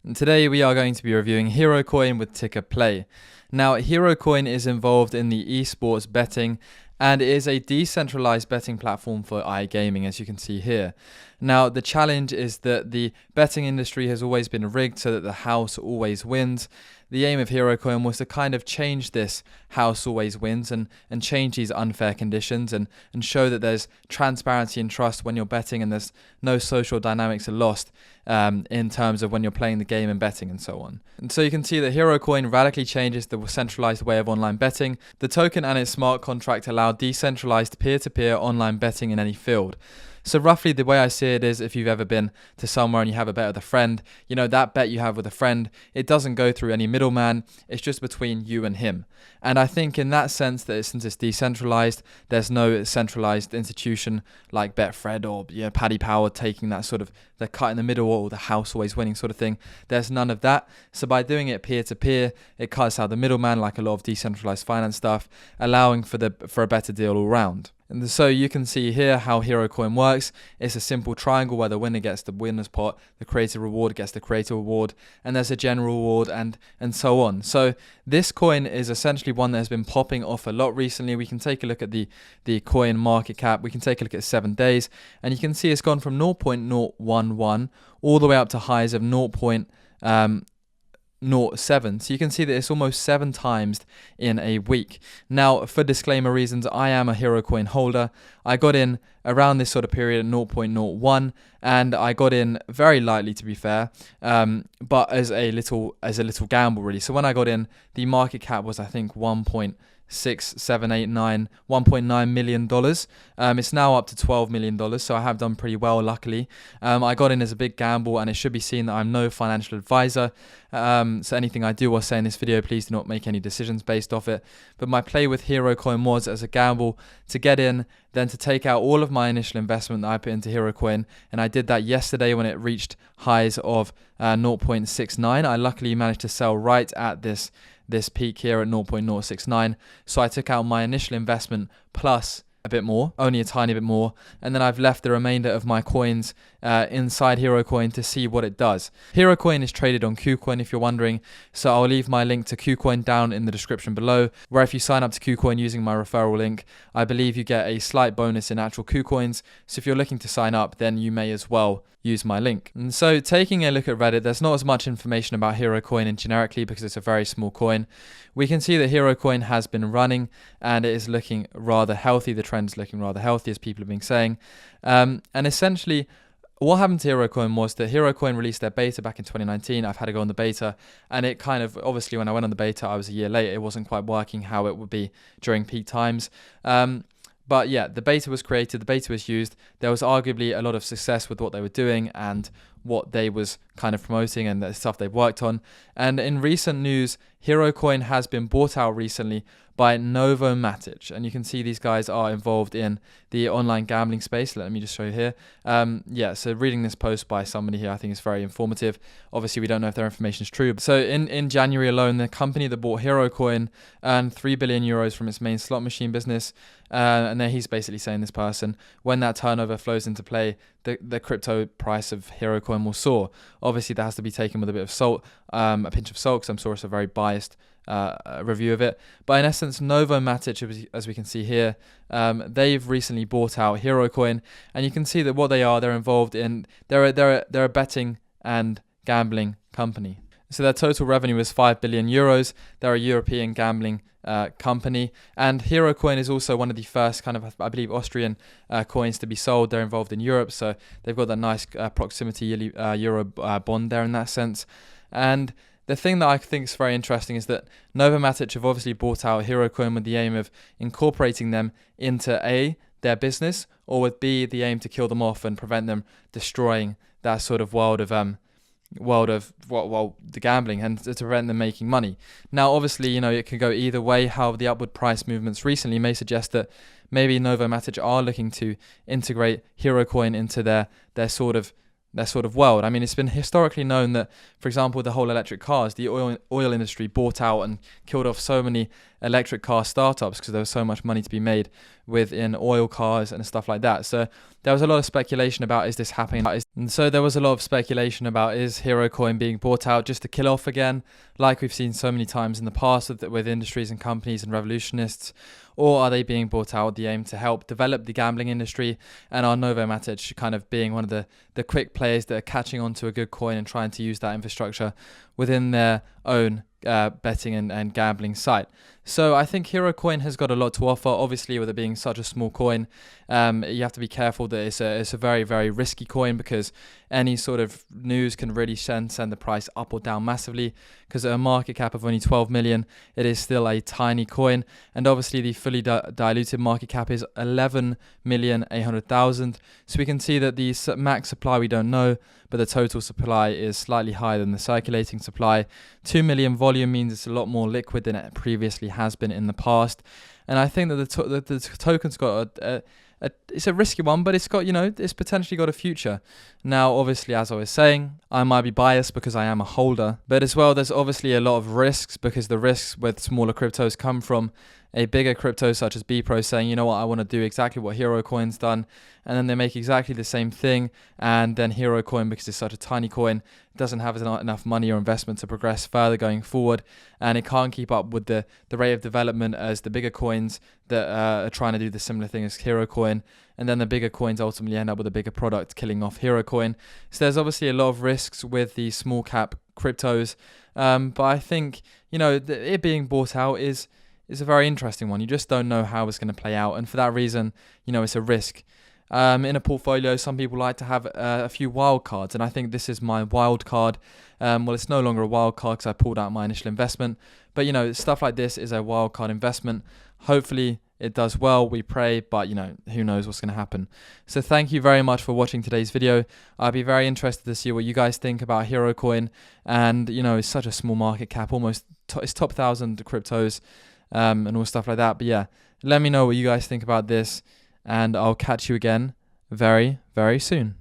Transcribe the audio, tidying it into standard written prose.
And today we are going to be reviewing Herocoin with ticker Play. Now, Herocoin is involved in the esports betting and it is a decentralized betting platform for igaming, as you can see here. Now, the challenge is that the betting industry has always been rigged so that the house always wins. The aim of Herocoin was to kind of change this house always wins and change these unfair conditions and show that there's transparency and trust when you're betting and there's no social dynamics are lost in terms of when you're playing the game and betting and so on. And so you can see that Herocoin radically changes the centralized way of online betting. The token and its smart contract allow decentralized peer-to-peer online betting in any field. So roughly the way I see it is, if you've ever been to somewhere and you have a bet with a friend, you know, that bet you have with a friend, it doesn't go through any middleman, it's just between you and him. And I think in that sense that since it's decentralized, there's no centralized institution like Betfred or Paddy Power taking that sort of the cut in the middle or the house always winning sort of thing. There's none of that. So by doing it peer-to-peer, it cuts out the middleman like a lot of decentralized finance stuff, allowing for a better deal all round. And so you can see here how Herocoin works. It's a simple triangle where the winner gets the winner's pot, the creator reward gets the creator reward, and there's a general reward and so on. So this coin is essentially one that has been popping off a lot recently. We can take a look at the coin market cap. We can take a look at 7 days, and you can see it's gone from 0.011 all the way up to highs of 0.07. So you can see that it's almost 7 times in a week. Now, for disclaimer reasons, I am a Herocoin holder. I got in around this sort of period at 0.01, and I got in very lightly, to be fair, but as a little gamble really. So when I got in, the market cap was, I think, $1.9 million. It's now up to $12 million, so I have done pretty well, luckily. I got in as a big gamble, and it should be seen that I'm no financial advisor. So anything I do or say in this video, please do not make any decisions based off it. But my play with Herocoin was as a gamble to get in, then to take out all of my initial investment that I put into Herocoin, and I did that yesterday when it reached highs of 0.69. I luckily managed to sell right at this peak here at 0.069. So I took out my initial investment plus a bit more, only a tiny bit more, and then I've left the remainder of my coins inside Herocoin to see what it does. Herocoin is traded on KuCoin if you're wondering, so I'll leave my link to KuCoin down in the description below, where if you sign up to KuCoin using my referral link, I believe you get a slight bonus in actual KuCoins. So if you're looking to sign up, then you may as well use my link. And so taking a look at Reddit, there's not as much information about Herocoin and generically because it's a very small coin. We can see that Herocoin has been running and it is looking rather healthy. The trend is looking rather healthy, as people have been saying. And essentially, what happened to Herocoin was that Herocoin released their beta back in 2019. I've had to go on the beta, and it kind of, obviously when I went on the beta, I was a year late. It wasn't quite working how it would be during peak times. But yeah, the beta was created, the beta was used. There was arguably a lot of success with what they were doing and what they was kind of promoting and the stuff they've worked on. And in recent news, Herocoin has been bought out recently by novomatic, and you can see these guys are involved in the online gambling space. Let me just show you here. Yeah, so reading this post by somebody here, I think is very informative. Obviously, we don't know if their information is true. So in January alone, the company that bought Herocoin earned 3 billion euros from its main slot machine business. And then he's basically saying, this person, when that turnover flows into play, the crypto price of Herocoin will soar. Obviously, that has to be taken with a bit of salt, a pinch of salt, because I'm sure it's a very biased review of it. But in essence, novomatic, as we can see here, they've recently bought out Herocoin, and you can see that what they are, they're involved in, they're a betting and gambling company. So their total revenue is 5 billion euros. They're a European gambling company, and Herocoin is also one of the first kind of, I believe, Austrian coins to be sold. They're involved in Europe, so they've got that nice proximity euro bond there in that sense. And the thing that I think is very interesting is that novomatic have obviously bought out Herocoin with the aim of incorporating them into A, their business, or with B, the aim to kill them off and prevent them destroying that sort of world of the gambling, and to prevent them making money. Now, obviously, you know, it could go either way. However, the upward price movements recently may suggest that maybe novomatic are looking to integrate Herocoin into their sort of world. I mean, it's been historically known that, for example, the whole electric cars, the oil industry bought out and killed off so many electric car startups because there was so much money to be made within oil cars and stuff like that. So there was a lot of speculation about, is this happening? And so there was a lot of speculation about, is Herocoin being bought out just to kill off again, like we've seen so many times in the past with industries and companies and revolutionists, or are they being bought out with the aim to help develop the gambling industry, and are novomatic kind of being one of the quick players that are catching on to a good coin and trying to use that infrastructure within their own betting and gambling site. So I think Herocoin has got a lot to offer. Obviously, with it being such a small coin, you have to be careful that it's a very, very risky coin, because any sort of news can really send the price up or down massively, because at a market cap of only 12 million, it is still a tiny coin. And obviously the fully diluted market cap is 11,800,000. So we can see that the max supply we don't know, but the total supply is slightly higher than the circulating supply. 2 million volume means it's a lot more liquid than it previously has been in the past. And I think that the token's got it's a risky one, but it's got, it's potentially got a future. Now, obviously, as I was saying, I might be biased because I am a holder, but as well, there's obviously a lot of risks, because the risks with smaller cryptos come from a bigger crypto such as Bpro saying, you know what, I want to do exactly what Herocoin's done, and then they make exactly the same thing, and then Herocoin, because it's such a tiny coin, doesn't have enough money or investment to progress further going forward, and it can't keep up with the rate of development as the bigger coins that are trying to do the similar thing as Herocoin, and then the bigger coins ultimately end up with a bigger product killing off Herocoin. So there's obviously a lot of risks with the small cap cryptos, but I think, it being bought out is a very interesting one. You just don't know how it's going to play out, and for that reason, it's a risk. In a portfolio, some people like to have a few wild cards, and I think this is my wild card. Well, it's no longer a wild card because I pulled out my initial investment, but stuff like this is a wild card investment. Hopefully it does well, we pray, but who knows what's going to happen. So thank you very much for watching today's video. I'd be very interested to see what you guys think about Herocoin, and it's such a small market cap, almost it's top 1,000 cryptos, and all stuff like that. But yeah, let me know what you guys think about this, and I'll catch you again very, very soon.